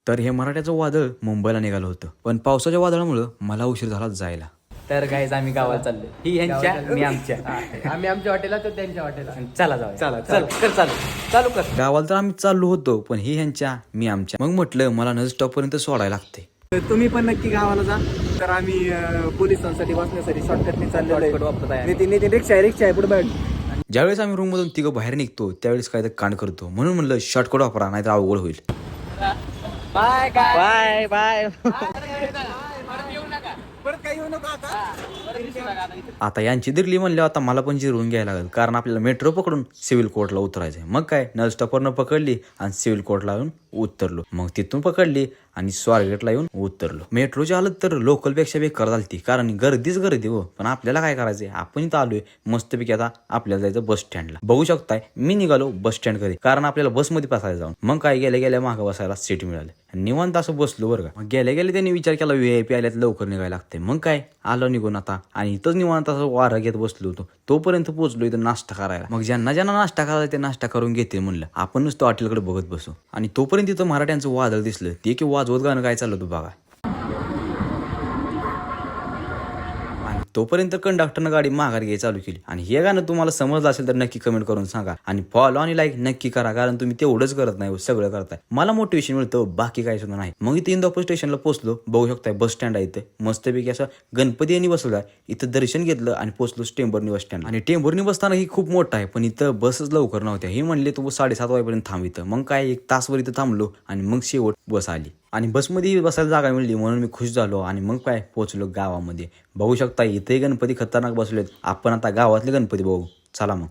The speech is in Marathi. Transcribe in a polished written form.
तर हे मराठ्याचं वादळ मुंबईला निघालं होतं, पण पावसाच्या वादळामुळे मला उशीर झाला जायला. तर गाईज आम्ही गावाला चाललो, ही ह्यांच्या मी आमच्या. आम्ही आमच्या हॉटेलला तर त्यांच्या हॉटेलला. चला जाऊ, चला चल कर, चालू कर. गावाला तर आम्ही चाललो होतो, पण ही ह्यांच्या मी आमच्या. मग म्हटलं मला नज स्टॉप पर्यंत सोडायला लागते. तुम्ही पण नक्की गावाला जा. तर आम्ही पोलिसांसाठी वाचण्यासाठी शॉर्टकटने Shortcut वापरत आहे. चाललेलो. रिक्षा आहे पुढे बॅग. ज्यावेळेस आम्ही रूम मधून तिघं बाहेर निघतो त्यावेळेस काय तर कांड करतो, म्हणून म्हणलं शॉर्टकट वापरा नाही तर अवघड होईल. Bye bye bye. आता यांची दिरली म्हणल्यावर आता मला पण जिरवून घ्यायला लागेल, कारण आपल्याला मेट्रो पकडून सिव्हिल कोर्टला उतरायचंय. मग काय नल स्टॉपवरनं पकडली आणि सिव्हिल कोर्टला येऊन उतरलो. मग तिथून पकडली आणि स्वारगेटला येऊन उतरलो. मेट्रोची हालत तर लोकलपेक्षा बेकार झालती, कारण गर्दीच गर्दी हो. पण आपल्याला काय करायचंय, आपण इथं आलोय मस्तपैकी. आता आपल्याला जायचं बस स्टँडला. बघू शकताय मी निघालो बस स्टँड कडे, कारण आपल्याला बसमध्ये बसायला जाऊन. मग काय गेल्या गेल्या मागं बसायला सीट मिळाली. निवांत असं बसलो बरं का. मग गेल्या गेल्या त्यांनी विचार केला VIP आल्यात लवकर निघायला लागते. मग काय आलो निघून आता, आणि इथंच निवांत असं वारा घेत बसलो होतो. तोपर्यंत पोहोचलो इथं नाश्ता करायला. मग ज्यांना ज्यांना नाश्ता करायला ते नाश्ता करून घेते म्हणलं, आपण नुसतं हॉटेलकडे बघत बसू. आणि तोपर्यंत इथं मराठ्यांचं वादळ दिसलं. ते की वाजवत गाणं काय चाललं होतं बघा. तोपर्यंत कंडक्टरनं गाडी माघार घ्यायला चालू केली. आणि हे गाणं तुम्हाला समजलं असेल तर नक्की कमेंट करून सांगा, आणि फॉलो आणि लाईक नक्की करा, कारण तुम्ही तेवढंच करत नाही, सगळं करताय. मला मोटिवेशन मिळतं, बाकी काही सुद्धा नाही. मग इथे इंदापूर स्टेशनला पोहोचलो. बघू शकताय बस स्टँड आहे इथे मस्तपैकी असं गणपती यांनी बसवलाय. इथं दर्शन घेतलं आणि पोहोचलो टेंभुर्णी बस स्टँड. आणि टेंभुर्णी बसताना ही खूप मोठं आहे, पण इथं बसच लवकर नव्हत्या. ही म्हणले तू 7:30 वाजेपर्यंत थांब इथं. मग काय 1 तासभर इथं थांबलो आणि मग शेवट बस आली. आणि बसमध्ये बसायला जागा मिळली म्हणून मी खुश झालो. आणि मग काय पोहोचलो गावामध्ये. बघू शकता इथे गणपती खतरनाक बसलेत. आपण आता गावातले गणपती बघू. चला मग.